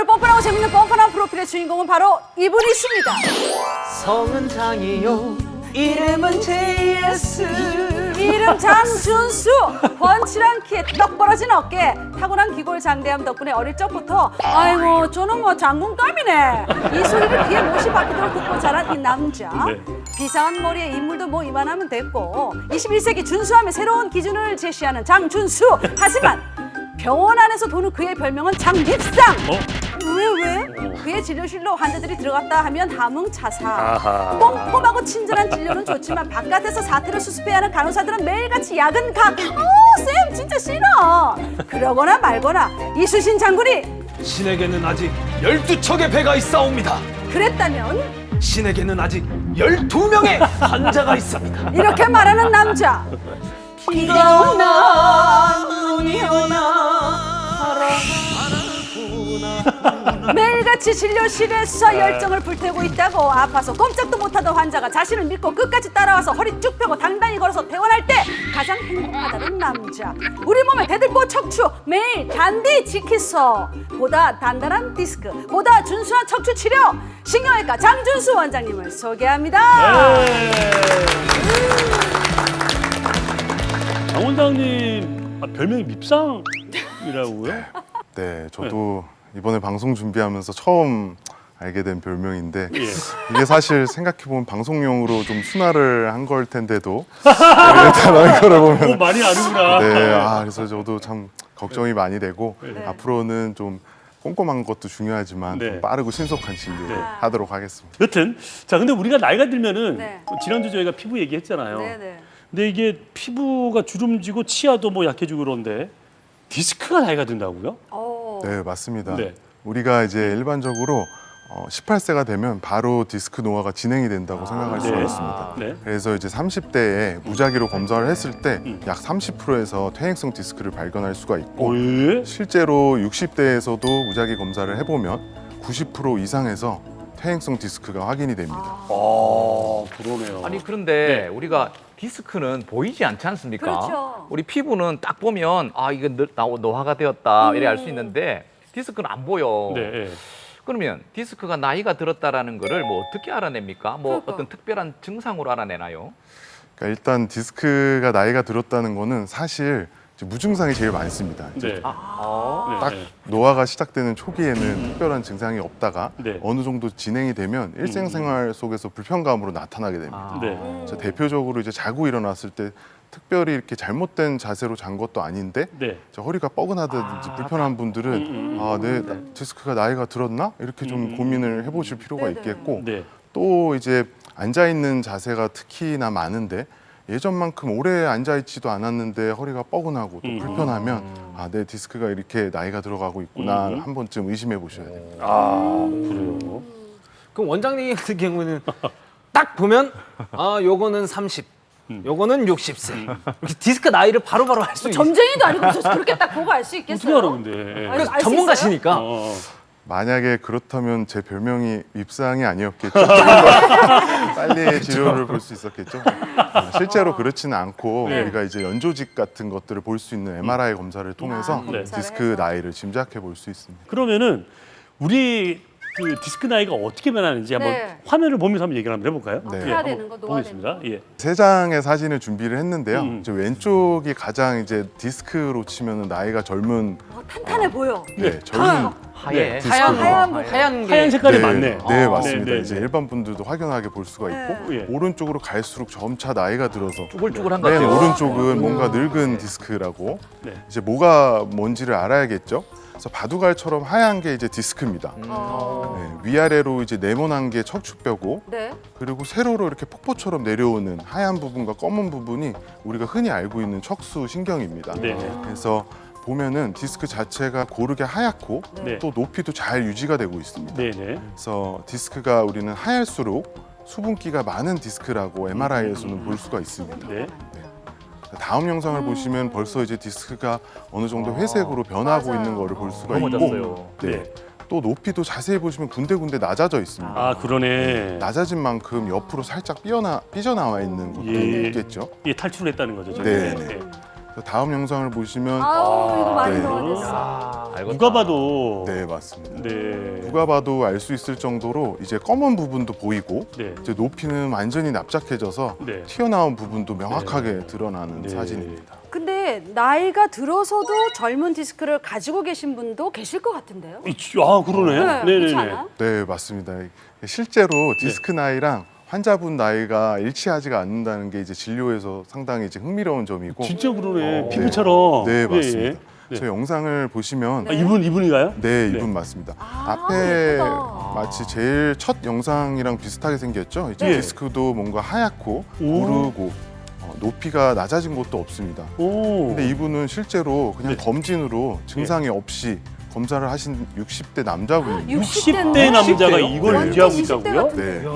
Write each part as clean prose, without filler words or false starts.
오늘 뻔뻔하고 재밌는 뻔뻔한 프로필의 주인공은 바로 이분이십니다. 성은 장이요, 이름은 JS. 이름 장준수. 번칠한 키에 떡 벌어진 어깨, 타고난 기골 장대함 덕분에 어릴 적부터 아이고 저는 뭐 장군감이네 이 소리를 귀에 못이 박히도록 듣고 자란 이 남자. 비상한 머리에 인물도 뭐 이만하면 됐고 21세기 준수함의 새로운 기준을 제시하는 장준수. 하지만 병원 안에서 도는 그의 별명은 장립상. 왜? 그의 진료실로 환자들이 들어갔다 하면 하문차사. 꼼꼼하고 친절한 진료는 좋지만 바깥에서 사태를 수습해야 하는 간호사들은 매일같이 야근각. 쌤 진짜 싫어. 그러거나 말거나 이수신 장군이 신에게는 아직 12척의 배가 있사옵니다. 그랬다면 신에게는 아직 12명의 환자가 있습니다. 이렇게 말하는 남자. 비가 오나 눈이 오나 매일같이 진료실에서 열정을 불태우고 있다고 아파서 꼼짝도 못하던 환자가 자신을 믿고 끝까지 따라와서 허리 쭉 펴고 당당히 걸어서 퇴원할 때 가장 행복하다는 남자. 우리 몸의 대들보 척추 매일 단디 지키소. 보다 단단한 디스크, 보다 준수한 척추 치료, 신경외과 장준수 원장님을 소개합니다. 장 원장님 별명이 밉상이라고요? 네, 저도 이번에 방송 준비하면서 처음 알게 된 별명인데 예. 이게 사실 생각해보면 방송용으로 좀 순화를 한 걸 텐데도 이랬다는 거를 보면 오, 많이 아는구나. 네, 그래서 저도 참 걱정이 많이 되고 네. 앞으로는 좀 꼼꼼한 것도 중요하지만 네. 좀 빠르고 신속한 진료 네. 하도록 하겠습니다. 여튼 자 근데 우리가 나이가 들면은 네. 지난주 저희가 피부 얘기했잖아요. 네네. 근데 이게 피부가 주름지고 치아도 뭐 약해지고 그런데 디스크가 나이가 든다고요? 네, 맞습니다. 네. 우리가 이제 일반적으로 18세가 되면 바로 디스크 노화가 진행이 된다고 생각할 수가 네. 있습니다. 네. 그래서 이제 30대에 무작위로 검사를 했을 때 약 30%에서 퇴행성 디스크를 발견할 수가 있고 예? 실제로 60대에서도 무작위 검사를 해보면 90% 이상에서 퇴행성 디스크가 확인이 됩니다. 그러네요. 아니 그런데 네. 우리가 디스크는 보이지 않지 않습니까? 그렇죠. 우리 피부는 딱 보면 아 이거 노화가 되었다 이래 알 수 있는데 디스크는 안 보여. 네. 예. 그러면 디스크가 나이가 들었다라는 거를 뭐 어떻게 알아냅니까? 뭐 그러니까. 어떤 특별한 증상으로 알아내나요? 그러니까 일단 디스크가 나이가 들었다는 거는 사실 이제 무증상이 제일 많습니다. 이제 네. 네. 딱 네. 노화가 시작되는 초기에는 특별한 증상이 없다가 네. 어느 정도 진행이 되면 일상생활 속에서 불편감으로 나타나게 됩니다. 네. 그래서 대표적으로 이제 자고 일어났을 때 특별히 이렇게 잘못된 자세로 잔 것도 아닌데 네. 이제 허리가 뻐근하다든지 불편한 분들은 내 디스크가 나이가 들었나? 이렇게 좀 고민을 해보실 필요가 네네. 있겠고 네. 또 이제 앉아 있는 자세가 특히나 많은데 예전만큼 오래 앉아 있지도 않았는데 허리가 뻐근하고 또 불편하면 내 디스크가 이렇게 나이가 들어가고 있구나 한 번쯤 의심해 보셔야 됩니다. 그래요. 그럼 원장님 같은 경우는 딱 보면 요거는 30, 요거는 60세. 이렇게 디스크 나이를 바로바로 알 수 있어요. 점쟁이도 아니고 그렇게 딱 보고 알 수 어떻게 있겠어요? 알아 근데? 알수 있어요? 전문가시니까. 만약에 그렇다면 제 별명이 밉상이 아니었겠죠. 빨리 치료를 볼 수 있었겠죠. 실제로 그렇지는 않고 우리가 이제 연조직 같은 것들을 볼 수 있는 MRI 검사를 통해서 검사를 디스크 해서. 나이를 짐작해 볼 수 있습니다. 그러면은 우리 그 디스크 나이가 어떻게 변하는지 한번 네. 화면을 보면서 한번 얘기를 한번 해볼까요? 네. 해야 한번 되는 거, 놓아야 보겠습니다. 예. 세 장의 사진을 준비를 했는데요. 이제 왼쪽이 가장 이제 디스크로 치면 나이가 젊은 탄탄해 보여. 젊은 하얘. 디스크. 하얀 게 하얀 색깔이 네, 많네. 네, 맞습니다. 네, 네, 이제 네. 일반 분들도 확연하게 볼 수가 있고 예. 오른쪽으로 갈수록 점차 나이가 들어서 쭈글쭈글한 것 맨 같아요. 오른쪽은 뭔가 늙은 디스크라고 네. 이제 뭐가 뭔지를 알아야겠죠. 그래서 바둑알처럼 하얀 게 이제 디스크입니다. 위아래로 이제 네모난 게 척추뼈고 네. 그리고 세로로 이렇게 폭포처럼 내려오는 하얀 부분과 검은 부분이 우리가 흔히 알고 있는 척수 신경입니다. 네. 그래서 보면은 디스크 자체가 고르게 하얗고 네. 또 높이도 잘 유지가 되고 있습니다. 네, 네. 그래서 디스크가 우리는 하얄수록 수분기가 많은 디스크라고 MRI에서는 볼 수가 있습니다. 네. 다음 영상을 보시면 벌써 이제 디스크가 어느 정도 회색으로 변하고 맞아요. 있는 거를 볼 수가 있고 넘어졌어요. 네. 또 높이도 자세히 보시면 군데군데 낮아져 있습니다. 아, 그러네. 낮아진 만큼 옆으로 살짝 삐져나와 있는 것도 예. 있겠죠. 예, 탈출했다는 거죠. 저게. 네, 네. 다음 영상을 보시면 아우 이거 많이 네. 노화됐어. 알겠다. 누가 봐도 네, 맞습니다. 네. 누가 봐도 알 수 있을 정도로 이제 검은 부분도 보이고 네. 이제 높이는 완전히 납작해져서 네. 튀어나온 부분도 명확하게 네. 드러나는 네. 사진입니다. 근데 나이가 들어서도 젊은 디스크를 가지고 계신 분도 계실 것 같은데요? 아, 그러네. 네, 그렇지 않아요? 네, 맞습니다. 실제로 디스크 나이랑 환자분 나이가 일치하지가 않는다는 게 이제 진료에서 상당히 이제 흥미로운 점이고. 진짜 그러네. 네. 피부처럼. 네, 예, 맞습니다. 예. 네. 저 영상을 보시면 아, 이분인가요? 네, 이분 맞습니다. 아, 앞에 예쁘다. 마치 제일 첫 영상이랑 비슷하게 생겼죠. 이제 네. 디스크도 뭔가 하얗고 오. 고르고 높이가 낮아진 것도 없습니다. 오. 근데 이분은 실제로 그냥 네. 검진으로 증상이 없이 검사를 하신 60대 남자분입니다. 60대 남자가 이걸 완전 유지하고 20대 있다고요? 같은데. 네.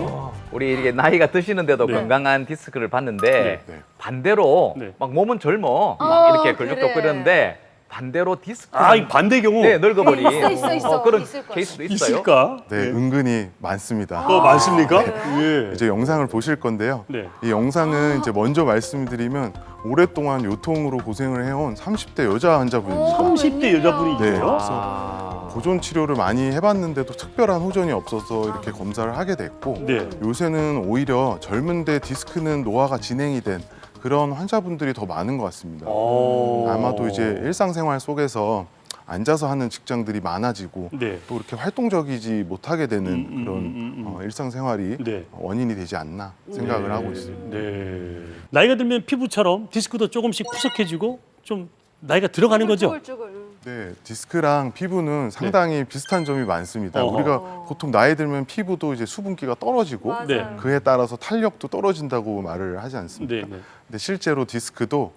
우리 이렇게 나이가 드시는데도 네. 건강한 디스크를 봤는데 네. 반대로 네. 막 몸은 젊어 막 이렇게 그래. 걸쭉거리는데 반대로 디스크 아, 이 반대 경우 네, 늙어버린 있어. 그런 있을 거야. 케이스도 있어요. 있을까? 네, 은근히 많습니다. 많습니까? 그래요? 예. 이제 영상을 보실 건데요. 네. 이 영상은 이제 먼저 말씀드리면 오랫동안 요통으로 고생을 해온 30대 여자 환자분입니다. 30대 여자분이 네. 있어요? 아. 보존 치료를 많이 해봤는데도 특별한 호전이 없어서 이렇게 검사를 하게 됐고 네. 요새는 오히려 젊은데 디스크는 노화가 진행이 된 그런 환자분들이 더 많은 것 같습니다. 아마도 이제 일상생활 속에서 앉아서 하는 직장들이 많아지고 네. 또 이렇게 활동적이지 못하게 되는 그런 일상생활이 네. 원인이 되지 않나 생각을 하고 있습니다. 네. 나이가 들면 피부처럼 디스크도 조금씩 푸석해지고 좀 나이가 들어가는 거죠? 쭈글쭈글. 네, 디스크랑 피부는 상당히 비슷한 점이 많습니다. 어허. 우리가 보통 나이 들면 피부도 이제 수분기가 떨어지고 맞아요. 네. 그에 따라서 탄력도 떨어진다고 말을 하지 않습니까? 네, 네. 근데 실제로 디스크도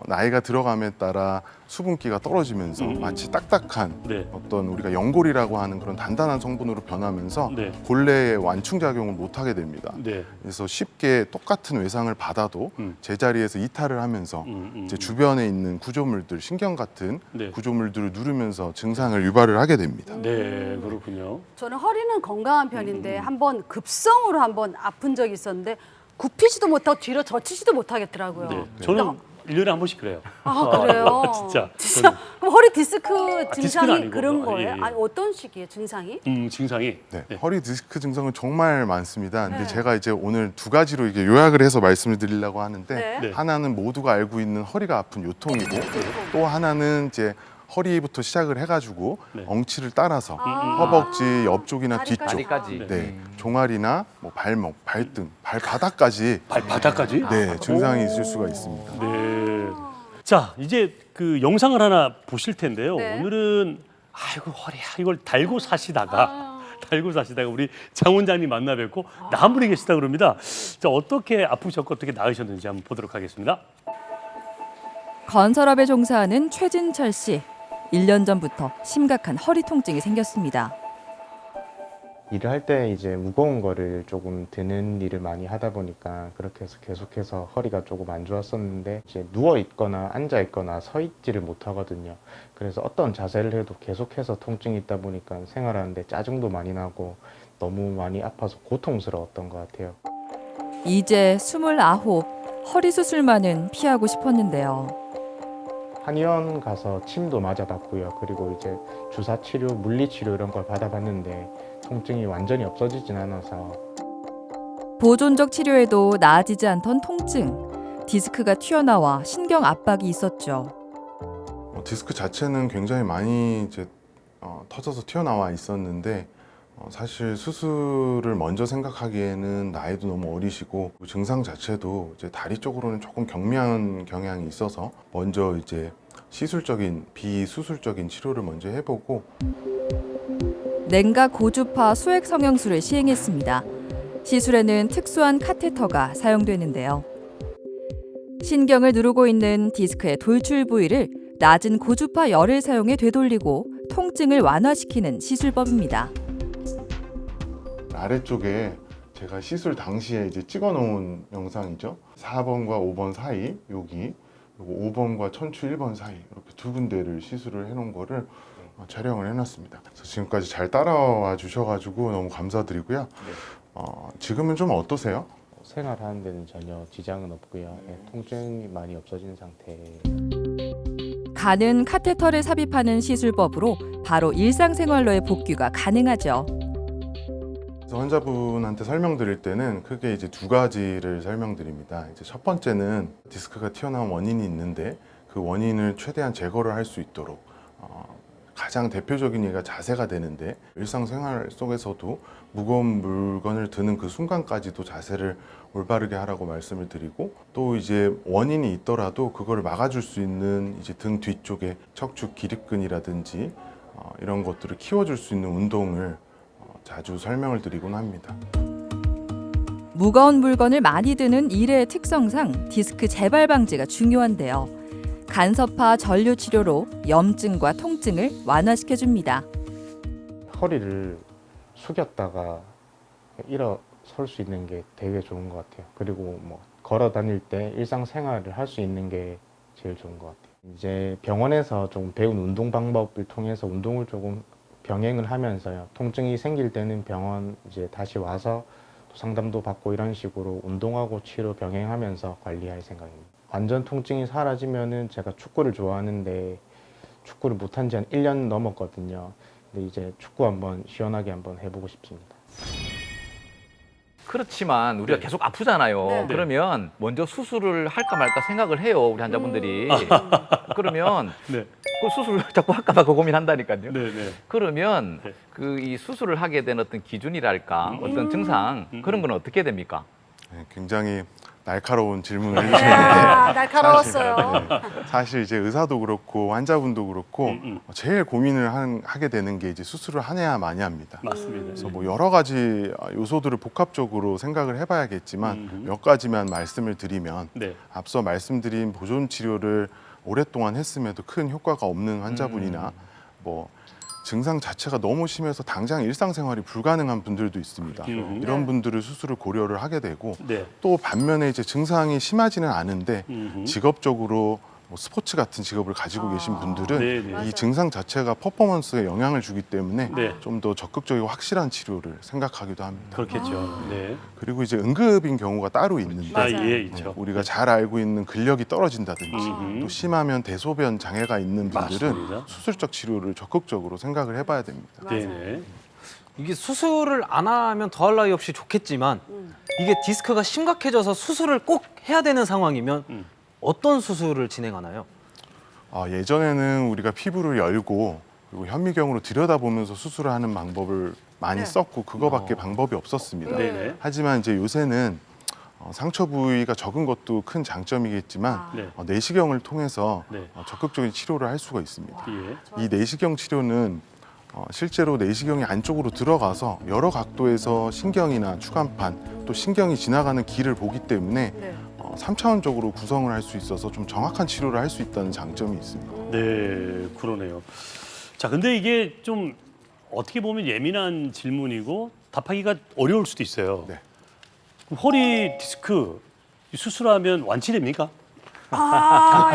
나이가 들어감에 따라 수분기가 떨어지면서 마치 딱딱한 네. 어떤 우리가 연골이라고 하는 그런 단단한 성분으로 변하면서 네. 본래의 완충작용을 못하게 됩니다. 네. 그래서 쉽게 똑같은 외상을 받아도 제자리에서 이탈을 하면서 이제 주변에 있는 구조물들, 신경 같은 네. 구조물들을 누르면서 증상을 유발을 하게 됩니다. 네, 그렇군요. 저는 허리는 건강한 편인데 한번 급성으로 한번 아픈 적이 있었는데 굽히지도 못하고 뒤로 젖히지도 못하겠더라고요. 네. 저는 1년에 한 번씩 그래요. 아 그래요? 진짜. 진짜? 그럼 허리 디스크 디스크는 증상이 아니고. 그런 아, 거예요? 예, 예. 아니 어떤 식이에요 증상이? 증상이. 네, 네. 허리 디스크 증상은 정말 많습니다. 근데 네. 제가 이제 오늘 두 가지로 이게 요약을 해서 말씀을 드리려고 하는데 네. 네. 하나는 모두가 알고 있는 허리가 아픈 요통이고 또 하나는 이제 허리부터 시작을 해가지고 네. 엉치를 따라서 아. 허벅지 옆쪽이나 다리까지. 뒤쪽, 다리까지. 네, 종아리나 뭐 발목, 발등, 발바닥까지 발바닥까지? 네, 증상이 있을 수가 있습니다. 네. 자, 이제 그 영상을 하나 보실 텐데요. 네. 오늘은 아이고 허리야 이걸 달고 사시다가 우리 장 원장님 만나 뵙고 한 분이 계시다 그럽니다. 자, 어떻게 아프셨고 어떻게 나으셨는지 한번 보도록 하겠습니다. 건설업에 종사하는 최진철 씨. 1년 전부터 심각한 허리 통증이 생겼습니다. 일을 할 때 이제 무거운 거를 조금 드는 일을 많이 하다 보니까 그렇게 해서 계속해서 허리가 조금 안 좋았었는데 이제 누워 있거나 앉아 있거나 서 있지를 못하거든요. 그래서 어떤 자세를 해도 계속해서 통증이 있다 보니까 생활하는데 짜증도 많이 나고 너무 많이 아파서 고통스러웠던 것 같아요. 이제 29. 허리 수술만은 피하고 싶었는데요. 한의원 가서 침도 맞아봤고요. 그리고 이제 주사 치료, 물리 치료 이런 걸 받아봤는데 통증이 완전히 없어지진 않아서 보존적 치료에도 나아지지 않던 통증. 디스크가 튀어나와 신경 압박이 있었죠. 디스크 자체는 굉장히 많이 이제 터져서 튀어나와 있었는데 사실 수술을 먼저 생각하기에는 나이도 너무 어리시고 증상 자체도 이제 다리 쪽으로는 조금 경미한 경향이 있어서 먼저 이제 시술적인 비수술적인 치료를 먼저 해보고 냉각 고주파 수액 성형술을 시행했습니다. 시술에는 특수한 카테터가 사용되는데요. 신경을 누르고 있는 디스크의 돌출 부위를 낮은 고주파 열을 사용해 되돌리고 통증을 완화시키는 시술법입니다. 아래쪽에 제가 시술 당시에 이제 찍어 놓은 영상이죠. 4번과 5번 사이 여기 그리고 5번과 천추 1번 사이 이렇게 두 군데를 시술을 해놓은 거를 촬영을 해놨습니다. 그래서 지금까지 잘 따라와 주셔가지고 너무 감사드리고요. 지금은 좀 어떠세요? 생활하는 데는 전혀 지장은 없고요. 예, 통증이 많이 없어진 상태예요. 가는 카테터를 삽입하는 시술법으로 바로 일상생활로의 복귀가 가능하죠. 그래서 환자분한테 설명드릴 때는 크게 이제 두 가지를 설명드립니다. 이제 첫 번째는 디스크가 튀어나온 원인이 있는데 그 원인을 최대한 제거를 할 수 있도록 가장 대표적인 예가 자세가 되는데 일상생활 속에서도 무거운 물건을 드는 그 순간까지도 자세를 올바르게 하라고 말씀을 드리고 또 이제 원인이 있더라도 그걸 막아줄 수 있는 이제 등 뒤쪽에 척추 기립근이라든지 이런 것들을 키워줄 수 있는 운동을 자주 설명을 드리곤 합니다. 무거운 물건을 많이 드는 일의 특성상 디스크 재발 방지가 중요한데요. 간섭화 전류 치료로 염증과 통증을 완화시켜줍니다. 허리를 숙였다가 일어설 수 있는 게 되게 좋은 것 같아요. 그리고 뭐 걸어 다닐 때 일상생활을 할 수 있는 게 제일 좋은 것 같아요. 이제 병원에서 조금 배운 운동 방법을 통해서 운동을 조금 병행을 하면서요. 통증이 생길 때는 병원 이제 다시 와서 또 상담도 받고 이런 식으로 운동하고 치료 병행하면서 관리할 생각입니다. 완전 통증이 사라지면은 제가 축구를 좋아하는데 축구를 못한 지 한 1년 넘었거든요. 근데 이제 축구 한번 시원하게 한번 해보고 싶습니다. 그렇지만 우리가 계속 아프잖아요. 네. 그러면 먼저 수술을 할까 말까 생각을 해요, 우리 환자분들이. 그러면 네. 그 수술을 자꾸 할까 말까 고민한다니까요. 네, 네. 그러면 네. 그 이 수술을 하게 된 어떤 기준이랄까, 어떤 증상 그런 건 어떻게 됩니까? 네, 굉장히 날카로운 질문을 네, 해주셨는데 날카로웠어요. 사실 이제 의사도 그렇고 환자분도 그렇고 제일 고민을 하게 되는 게 이제 수술을 하냐 마냐입니다. 맞습니다. 그래서 뭐 여러 가지 요소들을 복합적으로 생각을 해봐야겠지만 몇 가지만 말씀을 드리면 네. 앞서 말씀드린 보존 치료를 오랫동안 했음에도 큰 효과가 없는 환자분이나 뭐 증상 자체가 너무 심해서 당장 일상생활이 불가능한 분들도 있습니다. 이런 분들을 수술을 고려를 하게 되고 네. 또 반면에 이제 증상이 심하지는 않은데 직업적으로 뭐 스포츠 같은 직업을 가지고 계신 분들은 네, 네. 이 증상 자체가 퍼포먼스에 영향을 주기 때문에 네. 좀 더 적극적이고 확실한 치료를 생각하기도 합니다. 그렇겠죠. 네. 그리고 이제 응급인 경우가 따로 있는데 아, 맞아요. 예, 네, 있죠. 우리가 잘 알고 있는 근력이 떨어진다든지 또 심하면 대소변 장애가 있는 분들은 맞습니다. 수술적 치료를 적극적으로 생각을 해봐야 됩니다. 네, 네. 이게 수술을 안 하면 더할 나위 없이 좋겠지만 이게 디스크가 심각해져서 수술을 꼭 해야 되는 상황이면 어떤 수술을 진행하나요? 예전에는 우리가 피부를 열고 그리고 현미경으로 들여다보면서 수술을 하는 방법을 많이 네. 썼고 그거밖에 방법이 없었습니다. 네, 네. 하지만 이제 요새는 상처 부위가 적은 것도 큰 장점이겠지만 네. 내시경을 통해서 네. 적극적인 치료를 할 수가 있습니다. 예. 이 내시경 치료는 실제로 내시경이 안쪽으로 들어가서 여러 각도에서 신경이나 추간판 또 신경이 지나가는 길을 보기 때문에 네. 3차원적으로 구성을 할 수 있어서 좀 정확한 치료를 할 수 있다는 장점이 있습니다. 네, 그러네요. 자, 근데 이게 좀 어떻게 보면 예민한 질문이고 답하기가 어려울 수도 있어요. 네. 그럼 허리 디스크 수술하면 완치됩니까?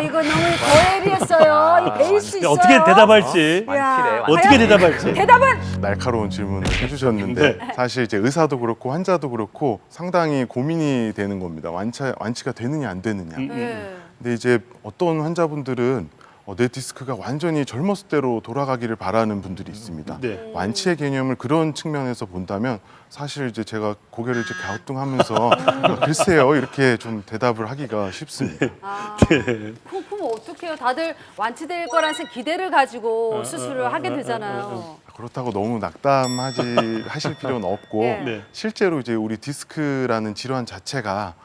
이거 너무 고해비했어요. 이 베이스 있어요. 어떻게 대답할지 야, 완치래, 어떻게 과연 대답할지. 대답은 날카로운 질문을 해주셨는데 네. 사실 이제 의사도 그렇고 환자도 그렇고 상당히 고민이 되는 겁니다. 완치가 되느냐 안 되느냐. 네. 근데 이제 어떤 환자분들은 내 디스크가 완전히 젊었을 때로 돌아가기를 바라는 분들이 있습니다. 네. 완치의 개념을 그런 측면에서 본다면 사실 이제 제가 고개를 이제 갸우뚱하면서 글쎄요 이렇게 좀 대답을 하기가 쉽습니다. 그럼 어떡해요? 다들 완치될 거란 기대를 가지고 수술을 하게 되잖아요. 그렇다고 너무 하실 필요는 없고 예. 네. 실제로 이제 우리 디스크라는 질환 자체가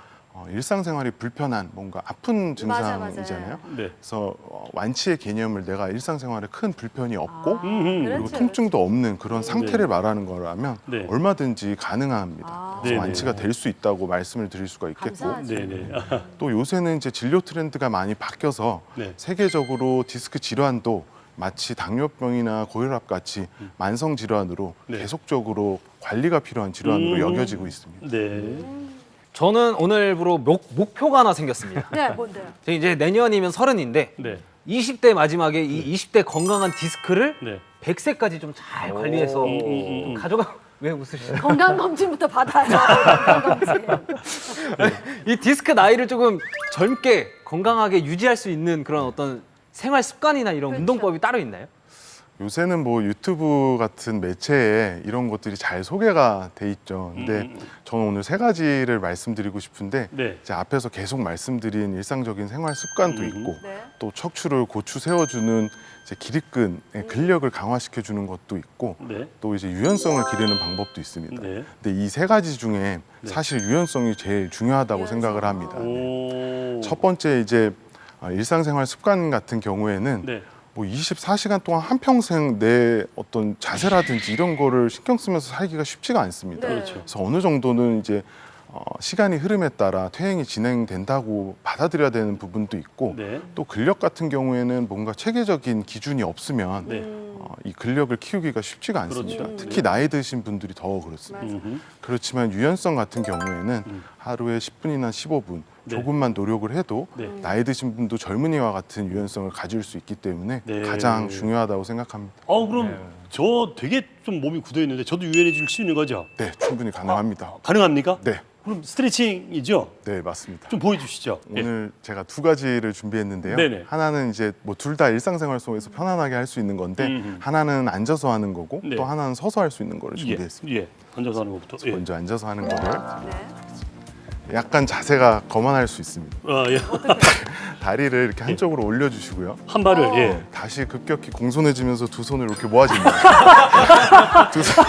일상생활이 불편한 뭔가 아픈 맞아, 맞아요. 증상이잖아요. 네. 그래서 완치의 개념을 내가 일상생활에 큰 불편이 없고 그리고 그렇죠, 통증도 없는 그런 상태를 말하는 거라면 네. 얼마든지 가능합니다. 그래서 네네. 완치가 될 수 있다고 말씀을 드릴 수가 있겠고 감사하죠. 네, 네. 또 요새는 이제 진료 트렌드가 많이 바뀌어서 네. 세계적으로 디스크 질환도 마치 당뇨병이나 고혈압 같이 만성 질환으로 네. 계속적으로 관리가 필요한 질환으로 여겨지고 있습니다. 네. 저는 오늘부로 목표가 하나 생겼습니다. 네, 뭔데요? 제가 이제 내년이면 30인데 네. 20대 마지막에 이 20대 건강한 디스크를 네. 100세까지 좀 잘 관리해서 좀 가져가. 왜 웃으시죠? 건강 검진부터 받아요. 건강 검진. 이 디스크 나이를 조금 젊게 건강하게 유지할 수 있는 그런 어떤 생활 습관이나 이런 그렇죠. 운동법이 따로 있나요? 요새는 뭐 유튜브 같은 매체에 이런 것들이 잘 소개가 돼 있죠. 근데 저는 오늘 세 가지를 말씀드리고 싶은데 네. 이제 앞에서 계속 말씀드린 일상적인 생활 습관도 있고 네. 또 척추를 고추 세워주는 이제 기립근의 근력을 강화시켜주는 것도 있고 네. 또 이제 유연성을 기르는 방법도 있습니다. 네. 근데 이 세 가지 중에 사실 유연성이 제일 중요하다고 생각을 합니다. 오. 첫 번째 이제 일상생활 습관 같은 경우에는 네. 뭐 24시간 동안 한평생 내 어떤 자세라든지 이런 거를 신경 쓰면서 살기가 쉽지가 않습니다. 네. 그렇죠. 그래서 어느 정도는 이제 시간이 흐름에 따라 퇴행이 진행된다고 받아들여야 되는 부분도 있고 네. 또 근력 같은 경우에는 뭔가 체계적인 기준이 없으면 네. 이 근력을 키우기가 쉽지가 않습니다. 그렇죠. 특히 나이 드신 분들이 더 그렇습니다. 음흠. 그렇지만 유연성 같은 경우에는 하루에 10분이나 15분 네. 조금만 노력을 해도 네. 나이 드신 분도 젊은이와 같은 유연성을 가질 수 있기 때문에 네. 가장 중요하다고 생각합니다. 그럼 저 되게 좀 몸이 굳어 있는데 저도 유연해질 수 있는 거죠? 네, 충분히 가능합니다. 가능합니까? 네, 그럼 스트레칭이죠? 네 맞습니다. 좀 보여주시죠. 예. 오늘 제가 두 가지를 준비했는데요. 네네. 하나는 이제 뭐 둘 다 일상생활 속에서 편안하게 할 수 있는 건데 하나는 앉아서 하는 거고 네. 또 하나는 서서 할 수 있는 거를 예. 준비했습니다. 예. 앉아서 하는 것부터. 예. 먼저 앉아서 하는 거를 네. 약간 자세가 거만할 수 있습니다. 예. 다리를 이렇게 한쪽으로 올려주시고요. 한 발을 예. 다시 급격히 공손해지면서 두 손을 이렇게 모아집니다. 두 손,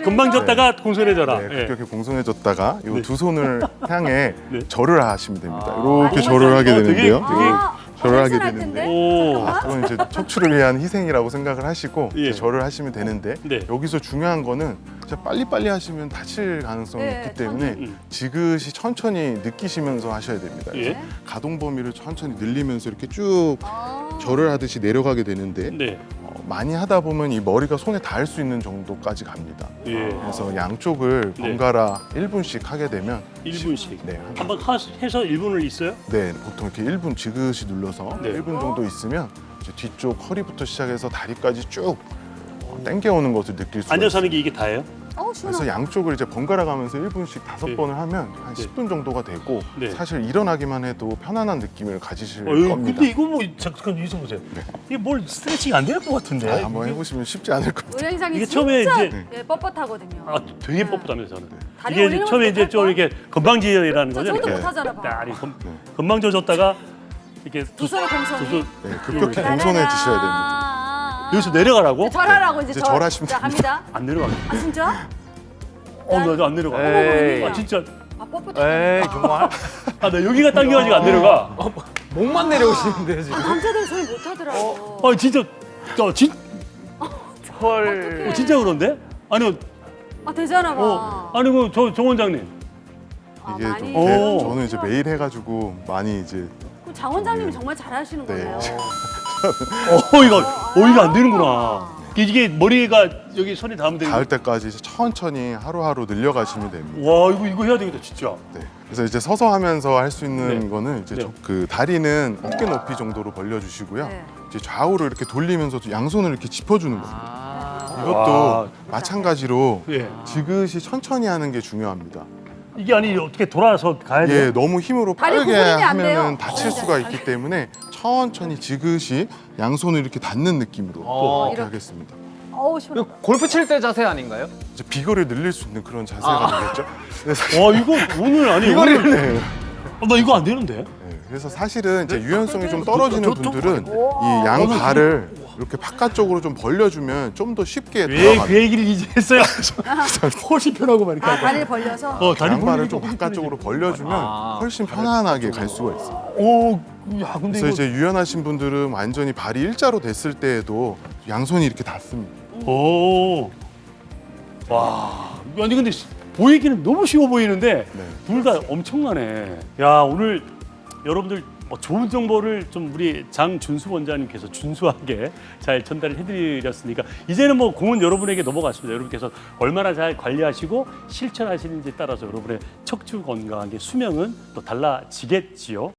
금방 졌다가 공손해져라. 네, 예. 급격히 공손해졌다가 이 네. 두 손을 향해 네. 절을 하시면 됩니다. 아, 이렇게 절을 하게 되게- 되는데요. 아, 절을 하게 괜찮을 되는데 텐데? 오. 그건 이제 척추를 위한 희생이라고 생각을 하시고 예. 이제 절을 하시면 되는데 네. 여기서 중요한 거는 진짜 빨리빨리 하시면 다칠 가능성이 네, 있기 때문에 지그시 천천히 느끼시면서 하셔야 됩니다. 예. 가동 범위를 천천히 늘리면서 이렇게 쭉 절을 하듯이 내려가게 되는데 네. 많이 하다 보면 이 머리가 손에 닿을 수 있는 정도까지 갑니다. 예. 그래서 양쪽을 네. 번갈아 1분씩 하게 되면 1분씩. 네, 한번 해서 1분을 있어요? 네, 보통 이렇게 1분 지그시 눌러서 네. 1분 정도 있으면 이제 뒤쪽 허리부터 시작해서 다리까지 쭉 당겨오는 것을 느낄 수가 앉아서 있어요. 하는 게 이게 다예요? 그래서 시원하다. 양쪽을 이제 번갈아 가면서 1분씩 5번을 하면 한 네. 10분 정도가 되고 네. 사실 일어나기만 해도 편안한 느낌을 가지실 어휴, 겁니다. 근데 이거 뭐 잠깐 이성 보세요. 이게 뭘 스트레칭 안 될 것 같은데. 아, 한번 해보시면 쉽지 않을 것 같아요. 의행상이 이게 진짜 처음에 이제- 예, 뻣뻣하거든요. 아, 되게 뻣뻣하면서 저는. 다리 이게 올리는 처음에 것도 이제 좀 못할 이렇게 건방지라는 거죠. 저도 이렇게. 못하잖아, 봐. 딸이 건방 져졌다가 이렇게 두 손을 공손히. 두 손- 네, 급격히 공손해지셔야 됩니다. 여기서 내려가라고? 절하라고 이제 이제 절. 절하시면 자, 갑니다. 안 내려가. 아 진짜? 나안 내려가. 에이. 아 진짜. 아 뻣뻣해. 에이 정말. 아 나 여기가 당겨가지고 안 내려가. 목만 내려오시는데요 지금. 남자들 손 못하더라고. 아 진짜. 헐. 진짜 그런데? 아니 아 되잖아 봐. 아니 정 원장님. 이게 많이 좀 오. 저는 이제 매일 해가지고 많이 이제 그럼 장 원장님이 정말 잘하시는 네. 거네요. 이거 안 되는구나. 이게 머리가 여기 손이 닿으면 되는. 닿을 때까지 이제 천천히 하루하루 늘려가시면 됩니다. 와 이거 해야 되겠다 진짜. 네. 그래서 이제 서서 하면서 할 수 있는 네. 거는 이제 네. 그 다리는 어깨 높이 정도로 벌려주시고요. 네. 이제 좌우로 이렇게 돌리면서 양손을 이렇게 짚어주는 겁니다. 아. 이것도 와. 마찬가지로 예. 지그시 천천히 하는 게 중요합니다. 이게 아니 어떻게 돌아서 가야 돼? 예, 너무 힘으로 다리 빠르게 구부리면 안 돼요. 하면은 다칠 수가 있기 때문에 천천히 지그시 양손을 이렇게 닿는 느낌으로 이렇게 하겠습니다. 어우 시원해. 골프 칠 때 자세 아닌가요? 이제 비거를 늘릴 수 있는 그런 자세가 되겠죠. 그래서, 와 이거 오늘 아니 오늘 네. 나 이거 안 되는데. 네, 그래서 사실은 이제 유연성이 좀 떨어지는 저- 저- 분들은 이 양 발을 이렇게 바깥쪽으로 좀 벌려주면 좀 더 쉽게 왜 들어가요. 그 얘기를 이제 했어야 훨씬 편하고 말이야. 아 다리를 벌려서. 다리 양발을 돌리니까 좀 훨씬 바깥쪽으로 벌려주면 아, 훨씬 편안하게 갈 수가 있어요. 편해져. 오, 야 근데 그래서 이거 이제 유연하신 분들은 완전히 발이 일자로 됐을 때에도 양손이 이렇게 닿습니다. 오, 와, 아니 근데 보이기는 너무 쉬워 보이는데 네. 둘 다 엄청나네. 야 오늘 여러분들 좋은 정보를 좀 우리 장준수 원장님께서 준수하게 잘 전달을 해드렸으니까 이제는 뭐 공은 여러분에게 넘어갔습니다. 여러분께서 얼마나 잘 관리하시고 실천하시는지에 따라서 여러분의 척추 건강의 수명은 또 달라지겠지요.